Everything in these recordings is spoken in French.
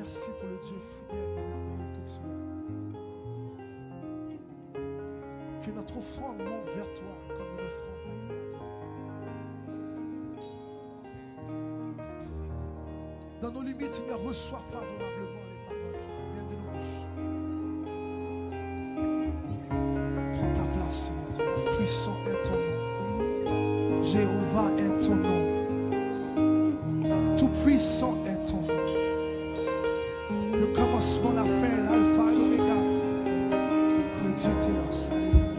Merci pour le Dieu fidèle et merveilleux que tu es. Que notre offrande monte vers toi comme une offrande agréable. Dans nos limites, Seigneur, reçois favorablement les paroles qui proviennent de nos bouches. Prends ta place, Seigneur Dieu. Puissant est ton nom. Jéhovah est ton nom. Tout puissant est ton nom. Le commencement, la fin, l'alpha et l'oméga. Le Dieu théos. Alléluia.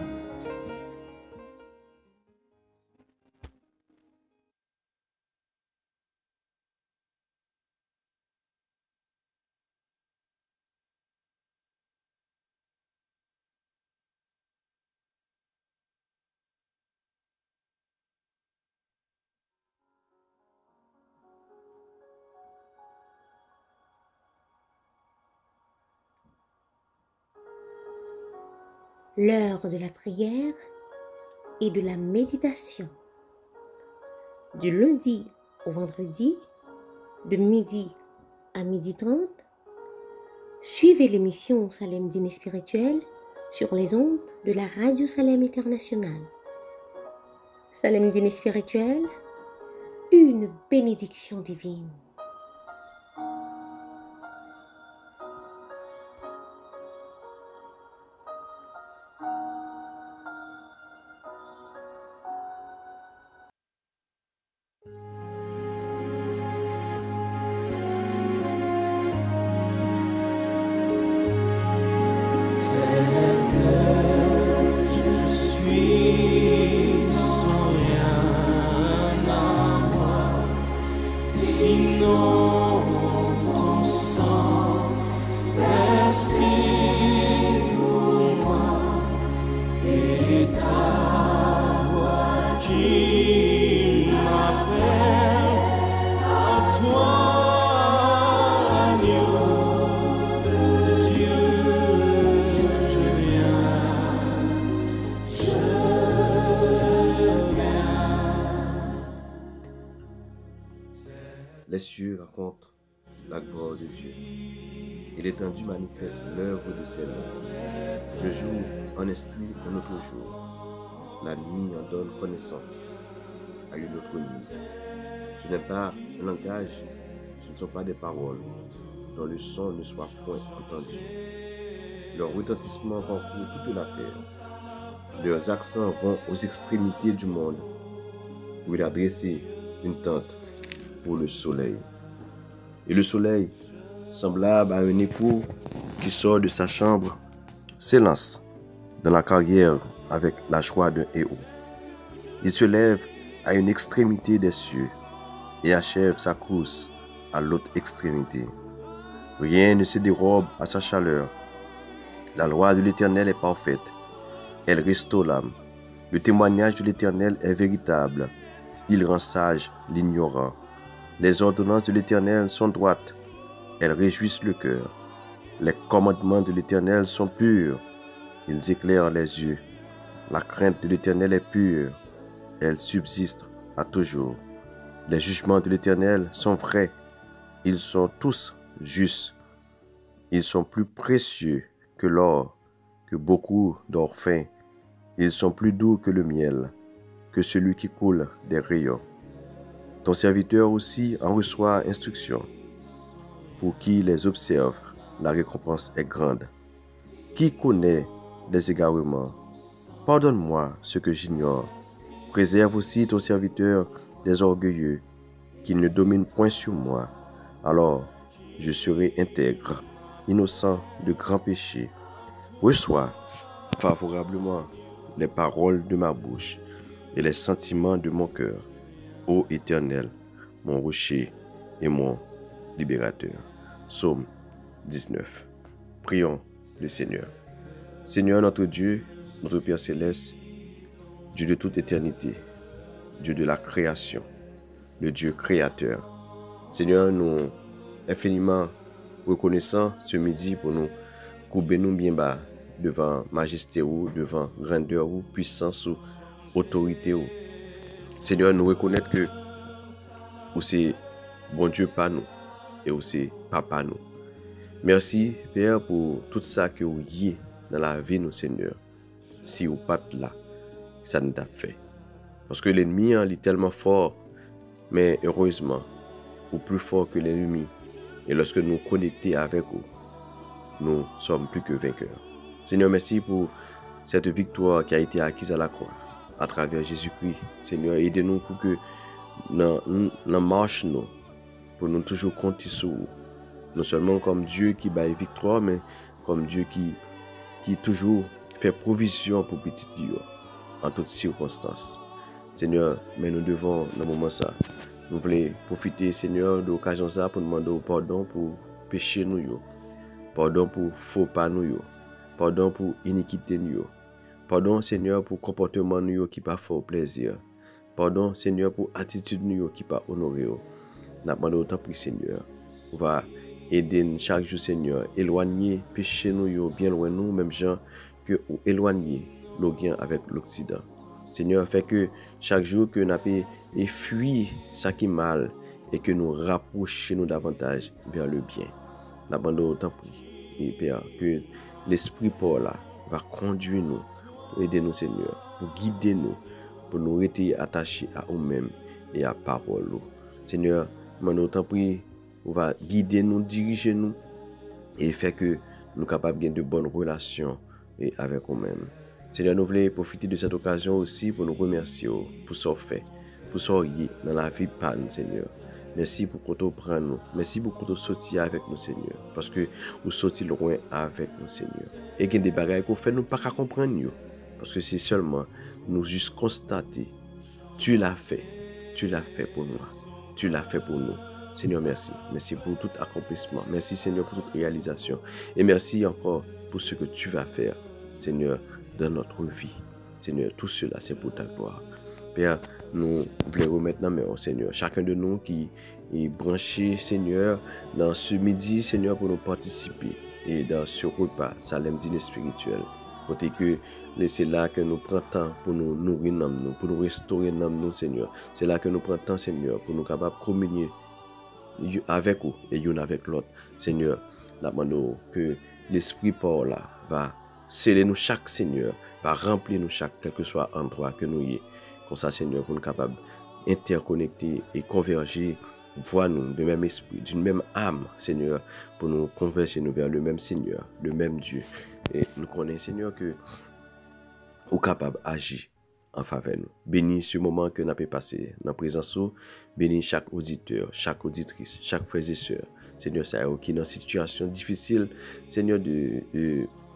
L'heure de la prière et de la méditation. Du lundi au vendredi, de midi à 12h30, suivez l'émission Salem Dîner Spirituel sur les ondes de la Radio Salem Internationale. Salem Dîner Spirituel, une bénédiction divine. Les cieux racontent la gloire de Dieu, et l'étendue manifeste l'œuvre de ses mains. Le jour en instruit un autre jour, la nuit en donne connaissance à une autre nuit. Ce n'est pas un langage, ce ne sont pas des paroles, dont le son ne soit point entendu. Leur retentissement parcourt toute la terre. Leurs accents vont aux extrémités du monde pour y adresser une tente pour le soleil. Et le soleil, semblable à un écho qui sort de sa chambre, s'élance dans la carrière avec la joie d'un héros. Il se lève à une extrémité des cieux et achève sa course à l'autre extrémité. Rien ne se dérobe à sa chaleur. La loi de l'Éternel est parfaite. Elle restaure l'âme. Le témoignage de l'Éternel est véritable. Il rend sage l'ignorant. Les ordonnances de l'Éternel sont droites. Elles réjouissent le cœur. Les commandements de l'Éternel sont purs. Ils éclairent les yeux. La crainte de l'Éternel est pure. Elle subsiste à toujours. Les jugements de l'Éternel sont vrais. Ils sont tous justes. Ils sont plus précieux que l'or, que beaucoup d'or fin. Ils sont plus doux que le miel, que celui qui coule des rayons. Ton serviteur aussi en reçoit instruction. Pour qui les observe, la récompense est grande. Qui connaît des égarements? Pardonne-moi ce que j'ignore. Préserve aussi ton serviteur des orgueilleux, qu'ils ne dominent point sur moi. Alors, je serai intègre, innocent de grands péchés. Reçois favorablement les paroles de ma bouche et les sentiments de mon cœur, ô Éternel, mon rocher et mon libérateur. Psaume 19. Prions le Seigneur. Seigneur notre Dieu, notre Père céleste, Dieu de toute éternité, Dieu de la création, le Dieu créateur. Seigneur, nous infiniment reconnaissants ce midi pour nous courber nous bien bas devant majesté ou, devant grandeur ou, puissance ou, autorité ou. Seigneur, nous reconnaître que ou c'est bon Dieu pas nous et ou c'est papa nous. Merci, Père, pour tout ça que vous y êtes dans la vie, nous, Seigneur. Si vous pas là, ça nous a fait. Parce que l'ennemi, il est tellement fort, mais heureusement, ou plus fort que l'ennemi. Et lorsque nous connectons avec vous, nous sommes plus que vainqueurs. Seigneur, merci pour cette victoire qui a été acquise à la croix, à travers Jésus-Christ. Seigneur, aidez-nous pour que dans marche nous, pour nous toujours compter sur vous. Non seulement comme Dieu qui bat victoire, mais comme Dieu qui toujours fait provision pour petit Dieu en toutes circonstances. Seigneur, mais nous devons, dans le moment ça, nous voulons profiter, Seigneur, de l'occasion ça pour demander pardon pour péché nous, pardon pour faux pas nous, pardon pour iniquité nous, pardon, Seigneur, pour comportement nous qui pas fait plaisir, pardon, Seigneur, pour attitude nous qui pas honoré. Nous demandons autant pour Seigneur. On va aider chaque jour, Seigneur, éloigner péché nous bien loin nous, même gens que ou éloigner nos liens avec l'Occident. Seigneur, fait que chaque jour que nous avons fui ça qui est mal et que nous rapprochons davantage vers le bien. Nous demandons autant pour et Père, que l'Esprit Paul là va conduire nous, pour aider nous, Seigneur, pour guider nous, pour nous rester attachés à nous-mêmes et à la parole. Seigneur, nous demandons autant pour on va guider nous, diriger nous et faire que nous soyons capables de bonnes relations avec nous-mêmes. Seigneur, nous voulons profiter de cette occasion aussi pour nous remercier pour ce fait, pour ce dans la vie panne, Seigneur. Merci pour que tu prennes nous. Merci pour que tu sortis avec nous, Seigneur. Parce que nous sortis loin avec nous, Seigneur. Et il y a des bagages qu'on fait, nous pas qu'à comprendre. Parce que c'est seulement nous juste constater. Tu l'as fait. Tu l'as fait pour nous. Tu l'as fait pour nous. Seigneur, merci. Merci pour tout accomplissement. Merci, Seigneur, pour toute réalisation. Et merci encore pour ce que tu vas faire, Seigneur, dans notre vie. Seigneur, tout cela, c'est pour ta gloire. Père, nous voulons remettre dans main, Seigneur, chacun de nous qui est branché, Seigneur, dans ce midi, Seigneur, pour nous participer et dans ce repas, Salem dîner spirituel. Côté que c'est là que nous prenons temps pour nous nourrir, pour nous restaurer, Seigneur. C'est là que nous prenons temps, Seigneur, pour nous capables de communier avec vous et une avec l'autre. Seigneur, nous demandons que l'Esprit Paul là va sceller nous chaque, Seigneur, va remplir nous chaque, quel que soit l'endroit que nous y est. Comme ça, Seigneur, pour nous capables d'interconnecter et converger, voir nous de même esprit, d'une même âme, Seigneur, pour nous converger nous vers le même Seigneur, le même Dieu. Et nous connaissons, Seigneur, que nous sommes capables d'agir en faveur de nous. Bénis ce moment que nous avons passé dans la présence. Bénis chaque auditeur, chaque auditrice, chaque frère et soeur. Seigneur, ça qui est dans une situation difficile, Seigneur,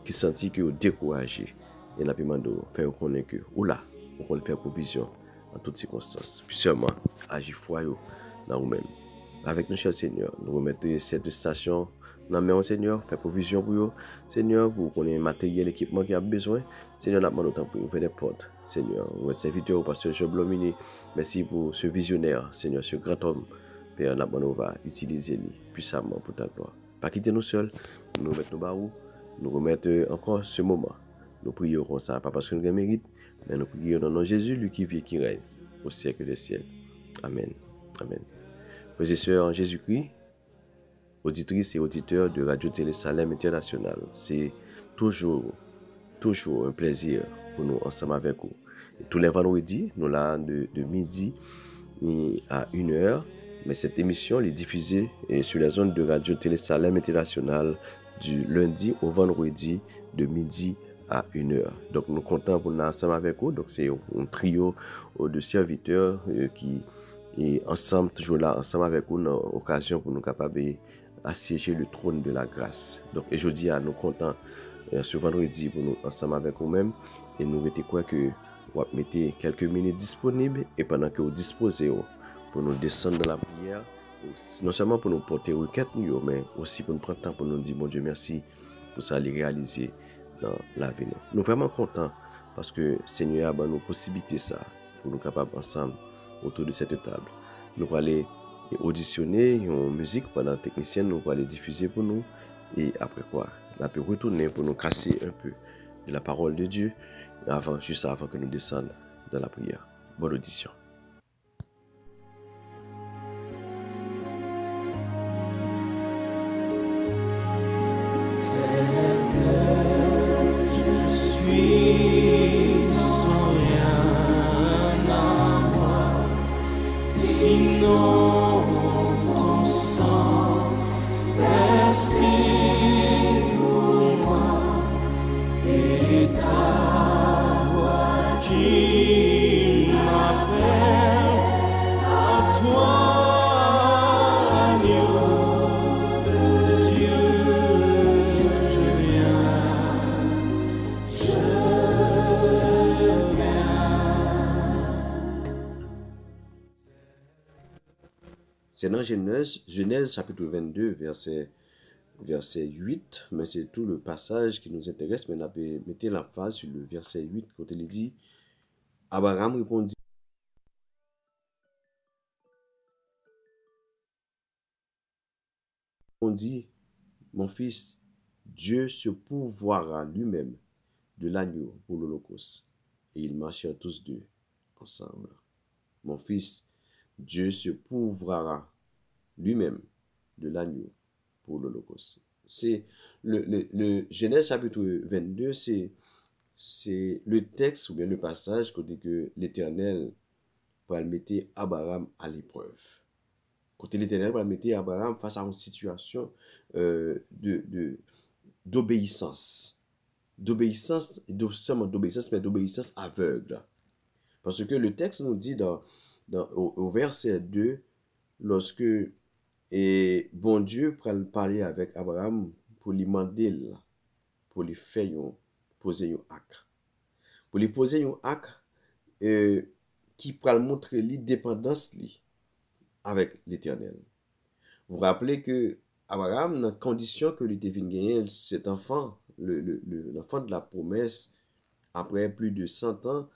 qui sentit que vous découragez. Et nous avons fait reconnaître que, ou là, on peut faire provision en toutes circonstances. Puis seulement, agir foi dans nous-mêmes. Avec nous, cher Seigneur, nous remettons cette station dans la main, Seigneur, faire provision pour eux. Seigneur, pour qu'on ait matériel, équipement qu'il a besoin. Seigneur, nous demandons autant pour ouvrir des portes. Seigneur, votre serviteur, au pasteur Job Lomini, merci pour ce visionnaire, Seigneur, ce grand homme. Père, nous demandons, va utiliser lui puissamment pour ta gloire. Pas quitter nous seuls, nous remettons nos barreaux, nous remettons encore ce moment. Nous prions comme ça, pas parce que nous avons mérite, mais nous prions dans le nom de Jésus, lui qui vit et qui règne au siècle des siècles. Amen. Amen. Frères et sœurs en Jésus-Christ, auditrices et auditeurs de Radio Télé Salem International, c'est toujours un plaisir pour nous ensemble avec vous. Et tous les vendredis, nous là de midi à 1h, mais cette émission est diffusée sur la zone de Radio Télé Salem International du lundi au vendredi de midi à 1h. Donc nous comptons pour nous ensemble avec vous. Donc c'est un trio de serviteurs qui est ensemble, toujours là, ensemble avec vous, dans l'occasion pour nous capables d'assiéger le trône de la grâce. Donc aujourd'hui, nous comptons ce vendredi pour nous ensemble avec vous-même et nous mettez quoi que vous mettez quelques minutes disponibles et pendant que vous disposez pour nous descendre dans la prière, non seulement pour nous porter requête, mais aussi pour nous prendre le temps pour nous dire bon Dieu merci pour ça les réaliser dans l'avenir. Nous sommes vraiment contents parce que Seigneur a nous possibilité ça pour nous capables ensemble autour de cette table. Nous allons aller auditionner une musique pendant la technicienne, nous allons aller diffuser pour nous et après quoi, on peut retourner pour nous casser un peu de la parole de Dieu juste avant que nous descendions dans la prière. Bonne audition. dans Genèse chapitre 22, verset 8, mais c'est tout le passage qui nous intéresse, mais on peut mettre l'emphase sur le verset 8, quand il dit, Abraham répondit, mon fils, Dieu se pourvoira lui-même de l'agneau pour l'Holocauste. Et ils marchèrent tous deux ensemble. Mon fils, Dieu se pourvoira lui-même de l'agneau pour l'Holocauste. C'est le Genèse chapitre 22, c'est le texte ou bien le passage côté que l'Éternel va mettre Abraham à l'épreuve. Côté l'Éternel va mettre Abraham face à une situation d'obéissance. D'obéissance, seulement d'obéissance, mais d'obéissance aveugle. Parce que le texte nous dit au verset 2, lorsque bon Dieu parler avec Abraham pour lui demander, pour lui faire poser un acte. Pour lui poser un acte qui pourra montrer l'indépendance avec l'Éternel. Vous vous rappelez que Abraham, dans la condition que lui devait gagner cet enfant, l'enfant de la promesse, après plus de 100 ans,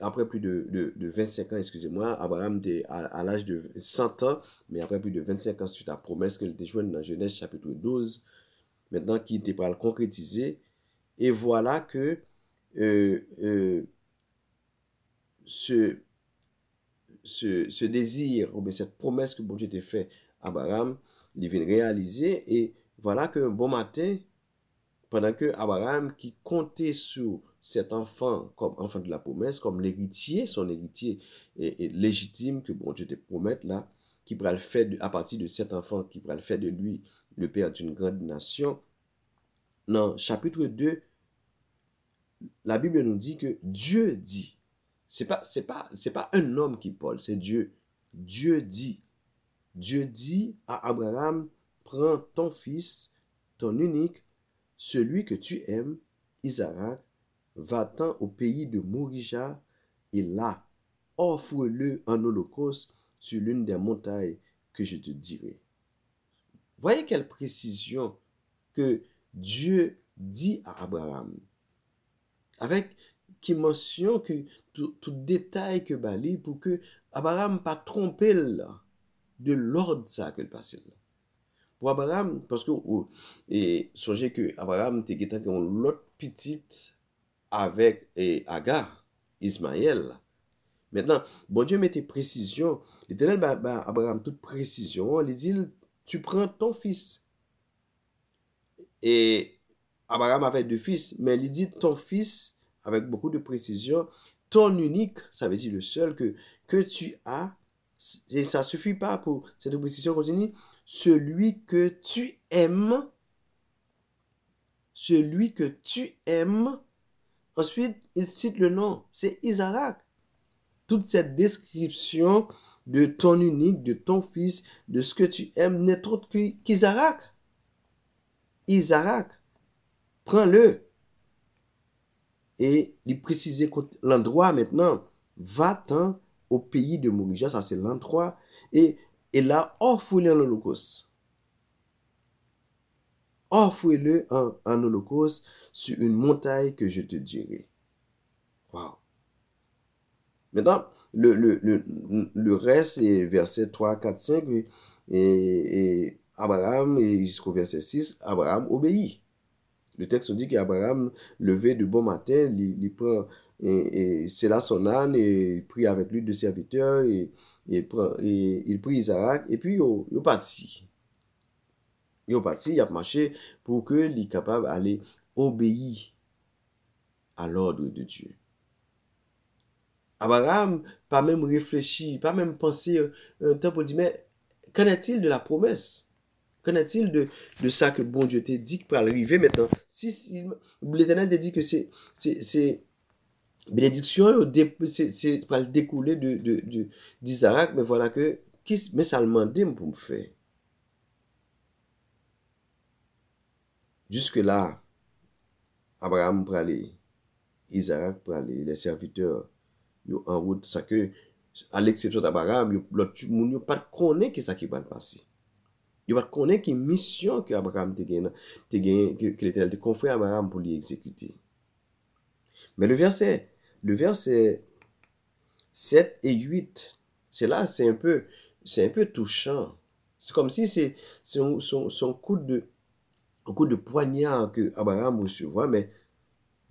après plus de 25 ans, excusez-moi, Abraham était à l'âge de 100 ans, mais après plus de 25 ans suite à la promesse qu'il était joint dans Genèse chapitre 12, maintenant qui était pour le concrétiser, et voilà que ce désir, ou bien cette promesse que bon Dieu t'a fait à Abraham, il vient réaliser, et voilà que bon matin, pendant que Abraham, qui comptait sur cet enfant comme enfant de la promesse, comme l'héritier, son héritier est légitime que bon Dieu te promette là, qui pourra le faire à partir de cet enfant, qui pourra le faire de lui le père d'une grande nation. Dans chapitre 2, la Bible nous dit que Dieu dit, c'est pas un homme qui parle, c'est Dieu. Dieu dit à Abraham, prends ton fils, ton unique, celui que tu aimes, Isaac, va-t'en au pays de Morija, et là, offre-le en holocauste sur l'une des montagnes que je te dirai. Voyez quelle précision que Dieu dit à Abraham. Avec qui mentionne que tout détail que Bali pour que Abraham pas tromper de l'ordre ça que le passé là. Pour Abraham, parce que et songez que Abraham était l'autre petite avec Agar, Ismaël. Maintenant, bon Dieu mettait précision. L'Éternel Abraham toute précision. Il dit, tu prends ton fils. Et Abraham avait 2 fils, mais il dit ton fils avec beaucoup de précision, ton unique, ça veut dire le seul que tu as. Et ça suffit pas pour cette précision continue. Celui que tu aimes. Celui que tu aimes. Ensuite, il cite le nom. C'est Isaac. Toute cette description de ton unique, de ton fils, de ce que tu aimes, n'est autre qu'Isaac. Isaac. Prends-le. Et il précisait l'endroit maintenant. Va-t'en au pays de Morija, ça c'est l'endroit. Et là, offre-le en holocauste. Offre-le en holocauste sur une montagne que je te dirai. Wow. Maintenant, le reste, c'est verset 3, 4, 5. Et Abraham, et jusqu'au verset 6, Abraham obéit. Le texte dit qu'Abraham, levé de bon matin, il prend, et c'est là son âne, et il prie avec lui 2 serviteurs, et il prie Isaac, et puis il est parti. Il est parti, il a marché pour qu'il soit capable d'aller obéir à l'ordre de Dieu. Abraham, pas même réfléchi, pas même pensé un temps pour dire, mais qu'en est-il de la promesse? Qu'en est-il de ça que bon Dieu t'a dit pour arriver maintenant? Si l'Éternel t'a dit que c'est bénédiction, c'est pour découler d'Isaac, mais voilà que, mais ça le demandait pour me faire. Jusque là, Abraham pour aller, Isaac pour aller, les serviteurs en route, ça que à l'exception d'Abraham, l'autre monde n'a pas connaît ce qui va passer. Il va connaître quelle mission que Abraham que l'Éternel te confie à Abraham pour lui exécuter. Mais le verset 7 et 8, c'est là, c'est un peu touchant. C'est comme si c'est son coup de poignard que Abraham recevra, mais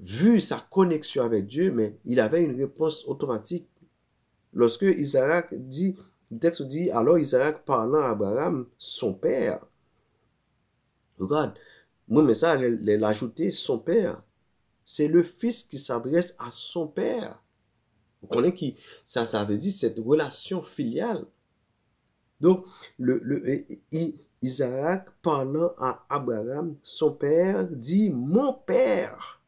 vu sa connexion avec Dieu, mais il avait une réponse automatique. Lorsque Isaac dit, le texte dit, alors Isaac parlant à Abraham, son père. Regarde, moi, mais ça, l'ajouter, son père. C'est le fils qui s'adresse à son père. Vous connaissez qui, ça veut dire cette relation filiale. Donc, Isaac parlant à Abraham, son père, dit, mon père.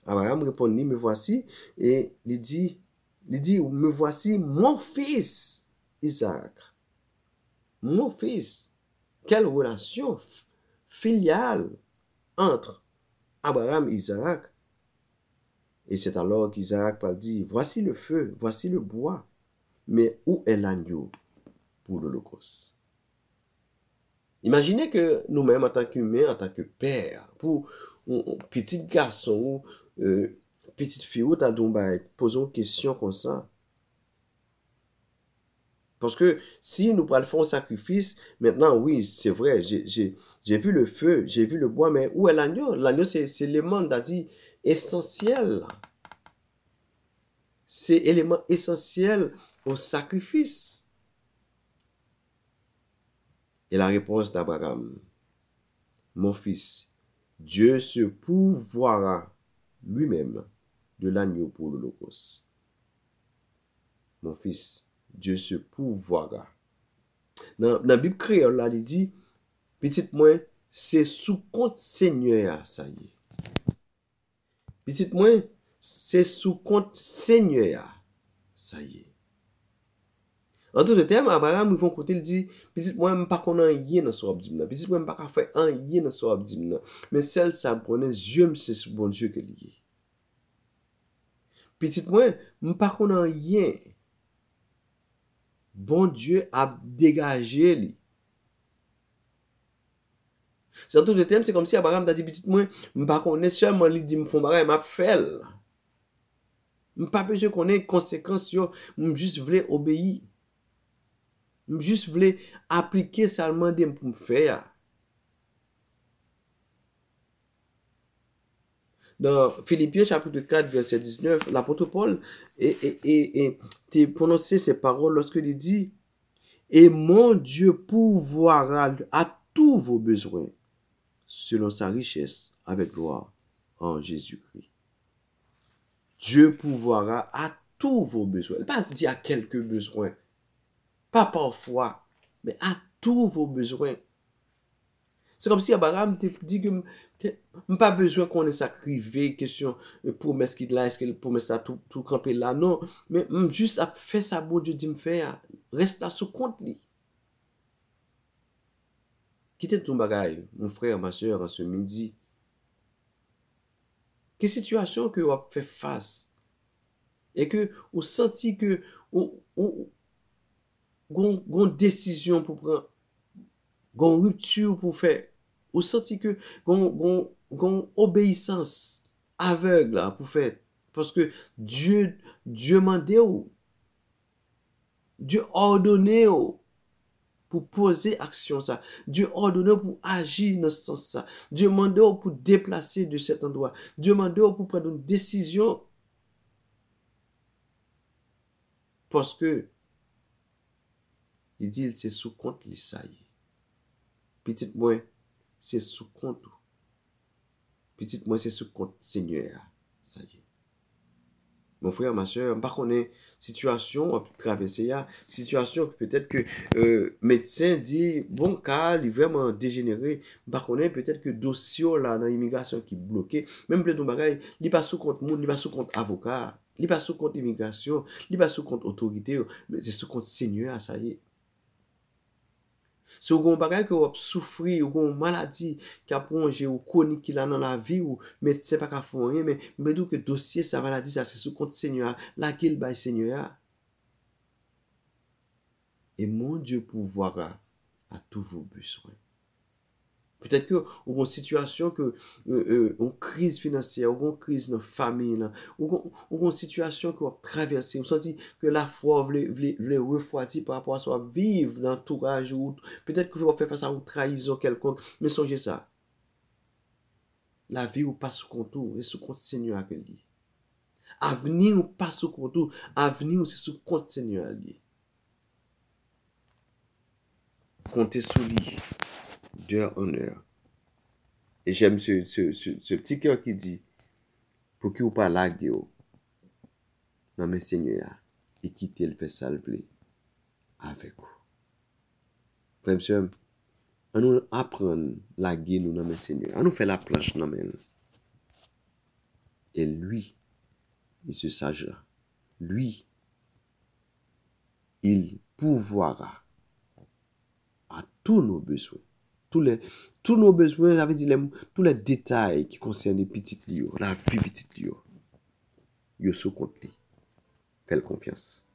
Abraham répondit, me voici, et il dit, me voici mon fils, Isaac. Mon fils. Quelle relation filiale entre Abraham et Isaac. Et c'est alors qu'Isaac va dire, voici le feu, voici le bois, mais où est l'agneau pour l'Holocauste? Imaginez que nous-mêmes, en tant qu'humains, en tant que père, pour un petit garçon ou petite fille, posons une question comme ça. Parce que si nous faire un sacrifice, maintenant, oui, c'est vrai, j'ai vu le feu, j'ai vu le bois, mais où est l'agneau? L'agneau, c'est l'élément, c'est-à-dire, essentiel. C'est l'élément essentiel au sacrifice. Et la réponse d'Abraham, mon fils, Dieu se pourvoira lui-même de l'agneau pour l'Holocauste. Mon fils, Dieu se pourvoira. Dans la Bible créole, là, il dit, petit moins, c'est sous compte Seigneur, ça y est. Petit moins, c'est sous compte Seigneur, ça y est. En tout terme, Abraham, ils vont côté, il dit, petit moins, je ne sais pas qu'on a rien dans ce abdimna. Petit moins, je ne sais pas faire rien dans ce abdimna. Mais celle, ça prenait, Dieu, c'est ce bon Dieu que lié. Petit moins, je ne sais pas qu'on a rien. Bon Dieu a dégagé lui. C'est tout le thème, c'est comme si Abraham t'a dit petit moi, m'pas connais seulement lui dit me font bagay m'a fait. M'pas besoin connaître conséquences yo, juste voulais obéir. Juste voulais appliquer seulement dem pour me faire. Dans Philippiens chapitre 4 verset 19, l'apôtre Paul a prononcé ces paroles lorsque il dit et mon Dieu pourvoira à tous vos besoins selon sa richesse avec gloire en Jésus-Christ. Dieu pourvoira à tous vos besoins. Pas dire à quelques besoins, pas parfois, mais à tous vos besoins. C'est comme si Abraham te dit que je pas besoin qu'on ait sacrifié question promesse qui là, est-ce que promesse ça tout camper là, non, mais juste à faire ça, bon Dieu dit me faire, reste à ce compte li. Quittez ton bagage, mon frère, ma soeur, en ce midi. Quelle situation que vous avez fait face et que vous senti que vous avez une décision pour prendre, une rupture pour faire, vous senti que vous avez une obéissance aveugle pour faire, parce que Dieu mandé ou, Dieu ordonné ou, pour poser action ça. Dieu ordonne pour agir dans ce sens ça. Dieu demande pour déplacer de cet endroit. Dieu demande pour prendre une décision. Parce que il dit c'est sous compte lui ça y est. Petit moi c'est sous compte. Petit moi c'est sous compte Seigneur ça y est. Mon frère, ma soeur, par contre, situation, on peut traverser la situation, peut-être que médecin dit, bon cas, il est vraiment dégénéré. Par contre, peut-être que dossier là, dans l'immigration qui est bloqué, même plein de bagages, il n'est pas sous compte monde, il n'est pas sous compte avocat, il n'est pas sous compte immigration, il n'est pas sous compte autorité, mais c'est sous compte Seigneur, ça y est. Si vous avez un bagage que vous souffrez, ou une maladie qui a plongé, ou chronique qui là dans la vie, ou médecin pas qu'à faire rien, mais je dis que dossier, sa maladie, ça c'est sous compte Seigneur, là qu'il bail Seigneur. Et mon Dieu pourvoira à tous vos besoins. Peut-être que ou une situation que une crise financière, ou une crise dans la famille, ou une situation que vous traversez, vous sentez que la foi vous refroidir par rapport à soi, vivre dans l'entourage, ou peut-être que vous faites face à une trahison quelconque, mais songez ça. La vie ou pas sous contour, et sous compte Seigneur à lui. Avenir ou pas sous contour, avenir c'est sous compte Seigneur à lui. Comptez sur lui. D'heure en heure. Et j'aime ce petit cœur qui dit, pour que vous pas laguer, non mais Seigneur, et quitter le fait salver avec vous. Frère, monsieur, on nous apprendre laguer nous non mais Seigneur, on nous fait la planche non mais. Et lui, il se sagera. Lui, il pourvoira à tous nos besoins. Tous nos besoins, ça veut dire tous les détails qui concernent les petites lieux, la vie petite lieux. Yo sous compte lui. Faites confiance.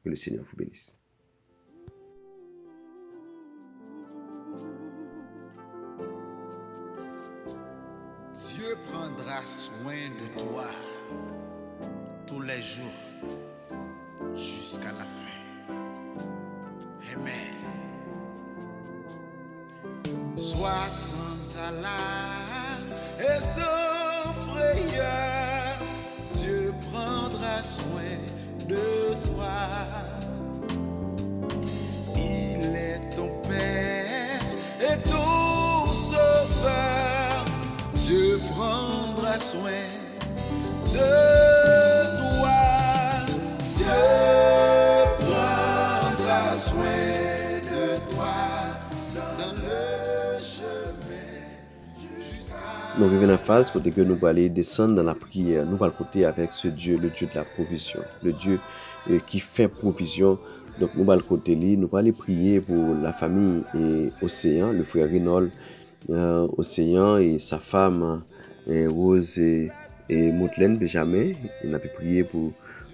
Que le Seigneur vous bénisse. Dieu prendra soin de toi tous les jours jusqu'à la fin. Amen. Sois sans alarme et sans frayeur, Dieu prendra soin de toi. Il est ton Père et ton Sauveur, Dieu prendra soin de toi. Dieu prendra soin de toi dans le chemin jusqu'à... Nous arrivons dans la phase côté que nous allons aller descendre dans la prière. Nous allons côté avec ce Dieu, le Dieu de la provision, le Dieu qui fait provision. Donc nous allons côté lui, nous allons aller prier pour la famille et Océan, le frère Reynold, Océan et sa femme Rose et Moutelaine Benjamin. On a pu prier pour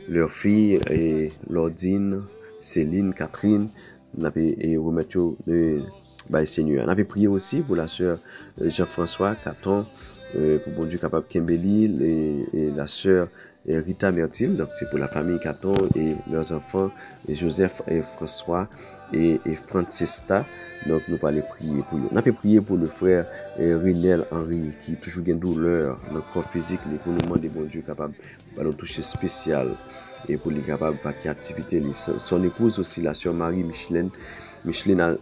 leur fille et Lordine, Céline, Catherine. On a pu remettre le Seigneur. On a pu prier aussi pour la sœur Jean-François Caton, pour bon Dieu capable Kimberly et la sœur Rita Mertil. Donc c'est pour la famille Caton et leurs enfants Joseph et François et Francesca. Donc nous allons prier pour eux. On a pu prier pour le frère Renel Henry qui toujours une douleur dans le corps physique, pour nous demander bon Dieu capable de nous toucher spécial et pour les capables de vaquer activité. Son épouse aussi, la sœur Marie Micheline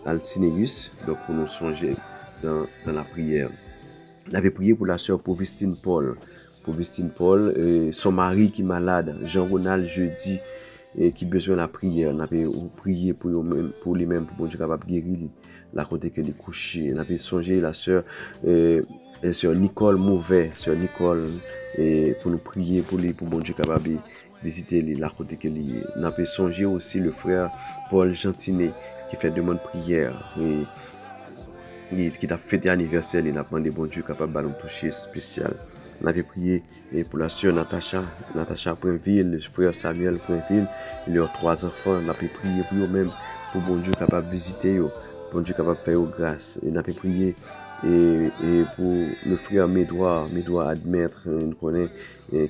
Altineus, donc pour nous songer dans la prière. On avait prié pour la sœur Pauvistine Paul, son mari qui est malade, Jean-Ronald Jeudi, et qui a besoin de la prière. On avait prié pour lui-même, pour bon Dieu capable de guérir la côté que les couchés. On avait songé la sœur Nicole Mauvais, sœur Nicole, et pour nous prier pour lui, pour bon Dieu capable de visiter la côté que lui. On avait songé aussi le frère Paul Gentinet qui fait demande de prière et qui a fêté anniversaire. Il a demandé bon Dieu capable de nous toucher spécial. On avait prié pour la sœur Natacha Poinville, le frère Samuel Poinville, et leurs 3 enfants. On avait prié pour eux-mêmes, pour bon Dieu capable de visiter eux, bon Dieu capable de faire grâce. Et on avait prié et pour le frère Médouard Admettre, nous connaît,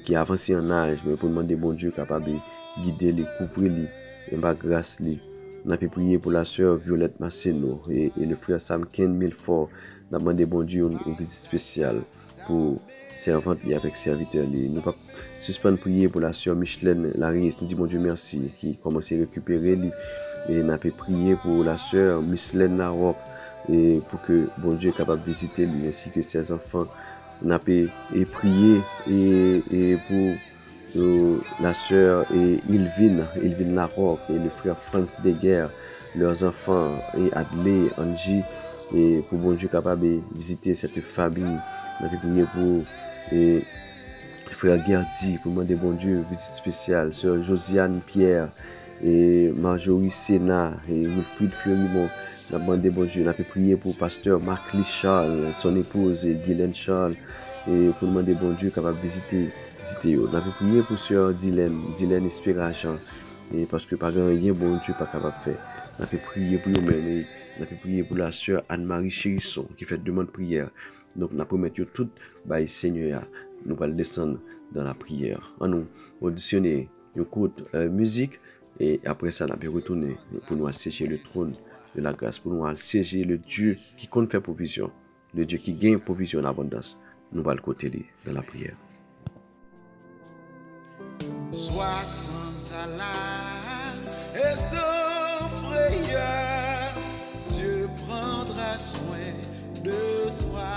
qui a avancé en âge, mais pour demander bon Dieu capable de guider les, couvrir les, et par grâce les. On a prié pour la sœur Violette Masseno et le frère Sam Ken Milfort. On a demandé bon Dieu une visite spéciale pour servante et avec serviteur. Nous pas suspendre prier pour la sœur Micheline Larry. On dit bon Dieu merci qui commence à récupérer. Et on a prié pour la sœur Micheline Larocque et pour que bon Dieu est capable de visiter lui ainsi que ses enfants. On a prié et pour la sœur Ilvine Larocque et le frère Franz Deguerre, leurs enfants et Adlé, Angie, et pour bon Dieu capable de visiter cette famille. On a prié pour le frère Gerdi, pour demander bon Dieu visite spéciale, sœur Josiane Pierre et Marjorie Sénat et Wilfried Fleurimont, Nous avons demandé, bon Dieu, nous avons prié pour pasteur Marc-Lee Charles, son épouse Guylaine Charles, et pour nous demander, bon Dieu, capable de visiter eux. Nous avons prié pour sœur Dylan Espéragent, et parce que par exemple, rien, bon Dieu, pas capable de faire. Nous avons prié pour eux-mêmes, et nous avons prié pour la sœur Anne-Marie Chérisson, qui fait demande de prière. Donc, nous avons promis tout, bah, Seigneur, nous allons descendre dans la prière. En nous auditionner une courte musique, et après ça, nous allons retourner pour nous assécher le trône de la grâce, pour nous assécher le Dieu qui compte faire provision, le Dieu qui gagne provision en abondance. Nous allons le côté dans la prière. Sois sans alarme et sans frayeur, Dieu prendra soin de toi.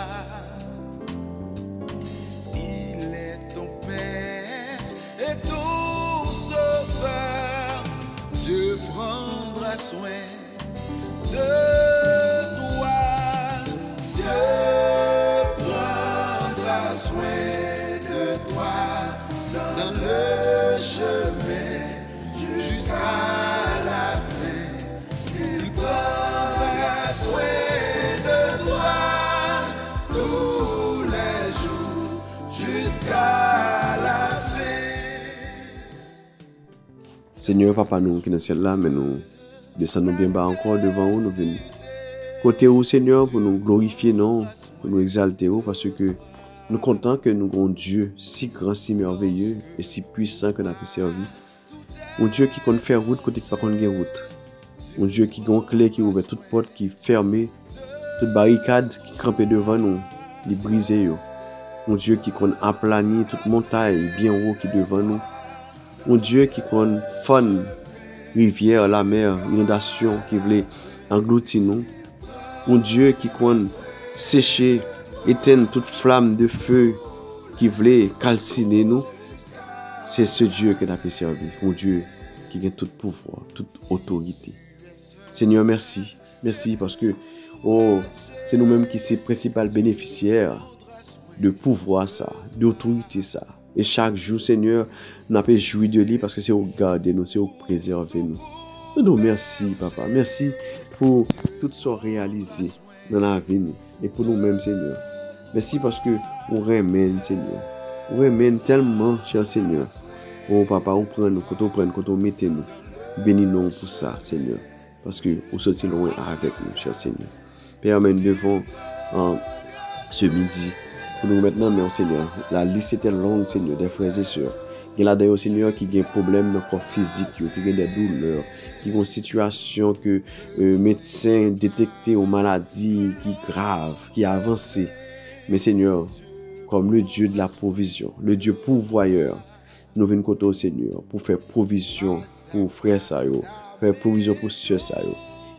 Il est ton Père et ton Sauveur, Dieu prendra soin de toi. Dieu prendra soin de toi dans le chemin jusqu'à la fin. Il prendra soin de toi tous les jours jusqu'à la fin. Seigneur, Papa, nous qui sommes dans le ciel là, mais nous descendons bien bas encore devant vous, nous venons côté où, Seigneur, pour nous glorifier, non, pour nous exalter, parce que nous sommes contents que nous avons un Dieu si grand, si merveilleux et si puissant que nous avons servi. Un Dieu qui compte faire route côté qui pas compte route. Un Dieu qui a une clé qui ouvre toute porte, qui ferme toute barricade, qui campe devant nous, qui brise. Un Dieu qui compte aplanir toute montagne bien haut qui est devant nous. Un Dieu qui compte fond, rivière, la mer, inondation qui voulait engloutir nous. Un Dieu qui compte sécher, éteindre toute flamme de feu qui voulait calciner nous. C'est ce Dieu que nous avons servi. Un Dieu qui a tout pouvoir, toute autorité. Seigneur, merci. Merci parce que c'est nous-mêmes qui sommes les principaux bénéficiaires de pouvoir ça, d'autorité ça. Et chaque jour, Seigneur, nous avons joui de lui parce que c'est au garder nous, c'est au préserver nous. Nous merci, Papa. Merci pour tout ce réalisé dans la vie et pour nous-mêmes, Seigneur. Merci parce que on remène, Seigneur. On remène tellement, cher Seigneur. Oh, Papa, on prend nous, quand on met nous. Bénis-nous pour ça, Seigneur. Parce que on sortit loin avec nous, cher Seigneur. Père, nous devons ce midi. Pour nous maintenant, mais Seigneur, la liste était longue, Seigneur, des frères et sœurs. Il y a là d'ailleurs, Seigneur, qui a des problèmes dans le corps physique, qui a des douleurs, qui ont une situation que médecins détectent aux maladies qui grave, qui a avancé. Mais Seigneur, comme le Dieu de la provision, le Dieu pourvoyeur, nous venons côté au Seigneur pour faire provision pour frères Sayo, faire provision pour sœurs Sayo.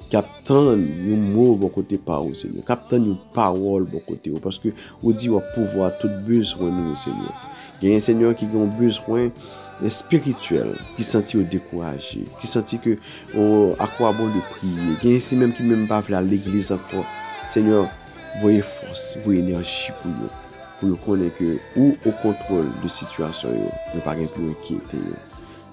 Captain, nous mots bon côté par vous, Seigneur. Captain, nous parole bon côté parce que vous dit au pouvoir tout besoin nous, Seigneur. Il y a un Seigneur qui a un besoin spirituel, qui sentit découragé, qui sentit que à quoi bon de prier. Il y a ici même qui même pas à l'église encore. Seigneur, voyez force, voyez énergie pour nous connaître que ou au contrôle de situation, ne pas plus inquiéter.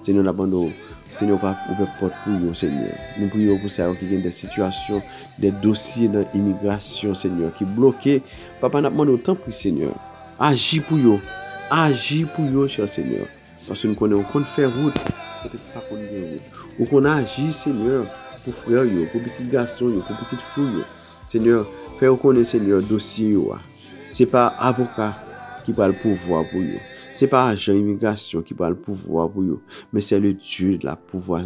Seigneur, l'abandon. Seigneur, va ouvrir porte pour nous, Seigneur. Nous prions pour ça, qu'il y ait des situations, des dossiers dans l'immigration, Seigneur, qui bloquent. Papa, nous demandons autant pour Seigneur. Agis pour eux. Agis pour eux, cher Seigneur. Parce que nous connaissons qu'on fait route. Peut-être pas qu'on fait route. Ou qu'on agit, Seigneur, pour frères, pour petits garçons, pour petites filles. Seigneur, fais reconnaître, Seigneur, dossier. Ce n'est pas avocat qui va le pouvoir pour eux. Ce n'est pas agent immigration qui va le pouvoir pour eux, mais c'est le Dieu de la,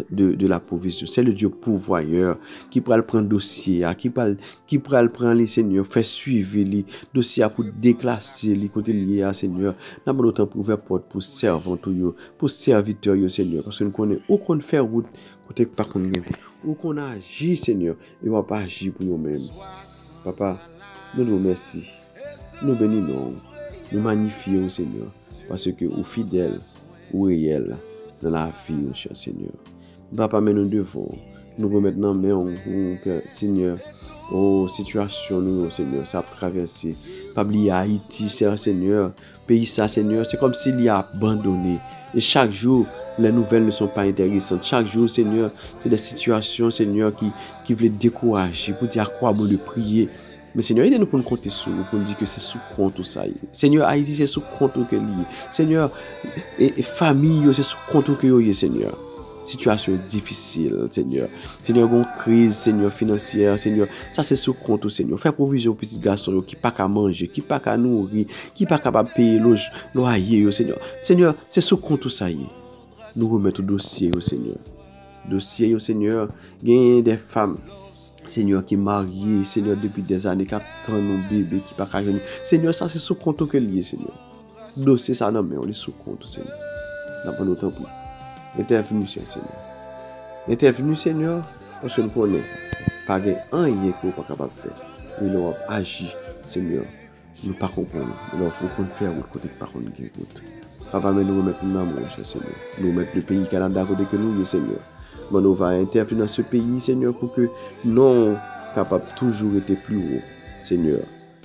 de la provision. C'est le Dieu pourvoyeur qui va le prendre dossier, qui va le prendre les Seigneur, faire suivre les dossiers pour déclasser les côtés liés à Seigneur. Nous avons autant pour ouvrir porte pour servants, pour serviteurs, Seigneur, parce que nous connaissons où qu'on fait route, côté pas qu'on gagne, où qu'on agit, Seigneur, et on va pas agir pour nous-mêmes. Papa, nous nous remercions, nous bénissons, nous magnifions, Seigneur. Parce que vous fidèle, ou réel dans la vie, cher Seigneur. Papa, mais nous devons nous remettre dans la main, Seigneur, aux situations, nous, Seigneur, ça a traversé. Pas oublier Haïti, cher Seigneur, pays ça, Seigneur, c'est comme s'il y a abandonné. Et chaque jour, les nouvelles ne sont pas intéressantes. Chaque jour, Seigneur, c'est des situations, Seigneur, qui veulent décourager, pour dire à quoi bon de prier. Mais Seigneur, aidez-nous pour nous compter sur nous, pour nous dire que c'est sous compte tout ça. Seigneur, Haïti, c'est sous compte que lié. Seigneur, et famille, c'est sous compte que lié, Seigneur. Situation difficile, Seigneur. Seigneur, une crise, Seigneur, financière, Seigneur. Ça, c'est sous compte, Seigneur. Fais provision aux petits garçons qui pas qu'à manger, qui pas qu'à nourrir, qui pas capable de payer loyer, Seigneur. Seigneur, c'est sous compte tout ça. Nous remettons au dossier, Seigneur. Dossier, Seigneur. Il y a des femmes, Seigneur, qui mariées, Seigneur, depuis des années, qui attendent nos bébés, qui pas qu'à venir. Seigneur, ça, c'est sous compte que lié, Seigneur. Dossier, ça, non, mais on est sous compte, Seigneur. N'a pas notre temps. Intervenu, Seigneur. Intervenu, Seigneur, parce que nous connaissons pas un rien qu'on n'est pas capable de faire. Il a agi, Seigneur. Nous ne comprenons pas. Nous devons faire autre côté que par contre qui écoute. Papa, mais nous remettons dans l'amour, Seigneur. Nous remettons le pays Canada à côté que nous, Seigneur. Mais nous allons intervenir dans ce pays, Seigneur, pour que nous capables toujours être plus haut, Seigneur.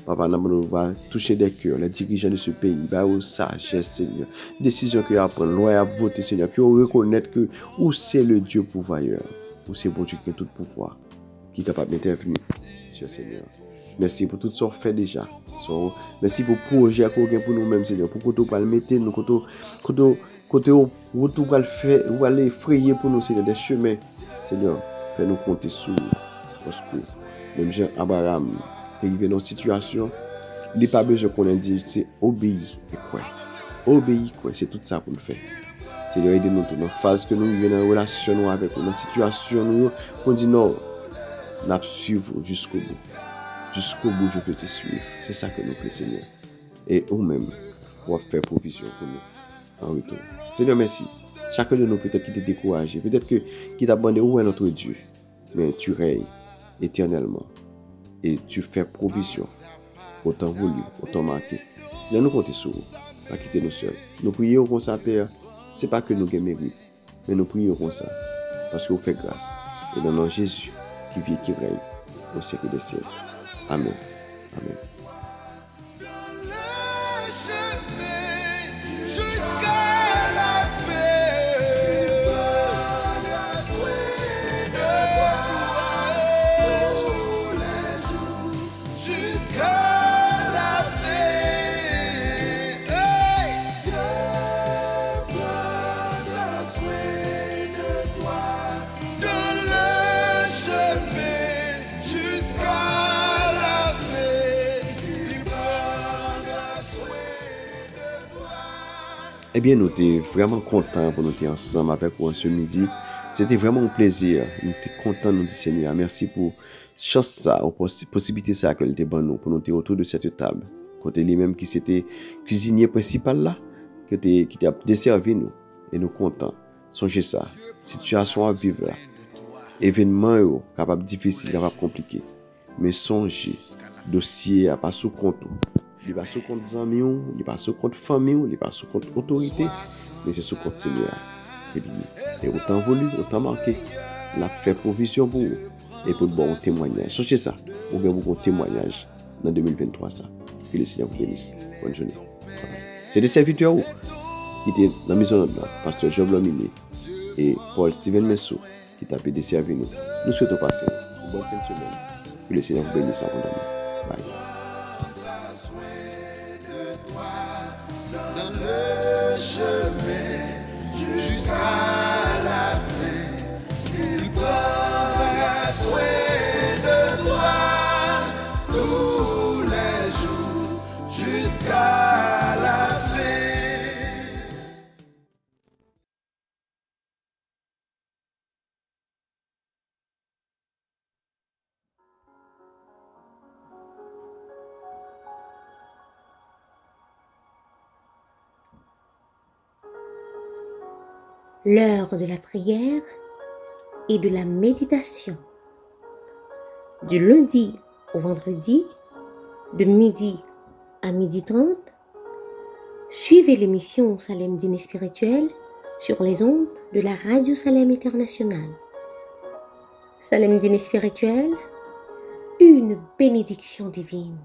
Papa, nous va toucher des cœurs, les dirigeants de ce pays, bah, aux sagesse, Seigneur. Décision qu'ils apprennent, loi à voter, Seigneur, puis on reconnaître que où c'est le Dieu pourvoyeur, où c'est bon Dieu qui a tout pouvoir, qui est capable d'intervenir, cher Seigneur. Merci pour tout ce qu'on fait déjà. Merci pour le projet qu'on a pour nous-mêmes, Seigneur, pour que nous le mettre, nous, côté où tout va le faire, où va aller frayer pour nous, Seigneur, des chemins, Seigneur, fais-nous compter sur nous, parce que même Jean Abraham, arrivé dans une situation, il n'est pas besoin qu'on ait dit, c'est obéir et quoi. Obéir quoi, c'est tout ça pour le faire. Seigneur, aidez-nous dans la phase que nous vivons dans la relation avec nous, dans la situation, nous, on dit non, nous suivons jusqu'au bout. Jusqu'au bout, je veux te suivre. C'est ça que nous faisons, Seigneur. Et nous-mêmes, pour faire provision pour nous en retour. Seigneur, merci. Chacun de nous peut-être qui t'est découragé, peut-être qui t'a abandonné où est notre Dieu, mais tu règnes éternellement. Et tu fais provision, autant voulu, autant marqué. Seigneur, nous comptons sur vous, pas quitter nous seuls. Nous prions comme ça, Père, ce n'est pas que nous gagnons mérite, mais nous prions comme ça, parce que vous faites grâce. Et dans le nom de Jésus, qui vit, qui règne, au siècle des siècles. Amen. Amen. Eh bien, nous étions vraiment contents pour nous être ensemble avec vous ce midi. C'était vraiment un plaisir. Nous étions contents de nous dire Seigneur, merci pour chance ça, pour possibilité ça que était bon nous pour nous être autour de cette table. Côté lui-même qui c'était cuisinier principal là, qui t'a desservi nous et nous contents. Songez ça, situation à vivre là, événement capable difficile, capable compliqué. Mais songez, dossier à pas sous compte. Il n'est pas sous compte des amis, il n'est pas sous compte famille, il n'est pas sous compte autorité, mais c'est sous compte Seigneur. Et autant voulu, autant marqué, il a fait provision pour vous et pour de bons témoignages. Sachez ça, vous avez beaucoup de témoignages dans 2023. Ça. Que le Seigneur vous bénisse. Bonne journée. C'est des serviteurs qui étaient dans la maison de pasteur Job Lomine et Paul Steven Messou qui t'a desservi nous. Nous souhaitons passer une bonne fin de semaine. Que le Seigneur vous bénisse abondamment. Bye. Dans le chemin jusqu'à la fin, il prendra soin de toi tous les jours jusqu'à la fin. L'heure de la prière et de la méditation. Du lundi au vendredi, de midi à 12h30, suivez l'émission Salem Dîner Spirituel sur les ondes de la Radio Salem Internationale. Salem Dîner Spirituel, une bénédiction divine.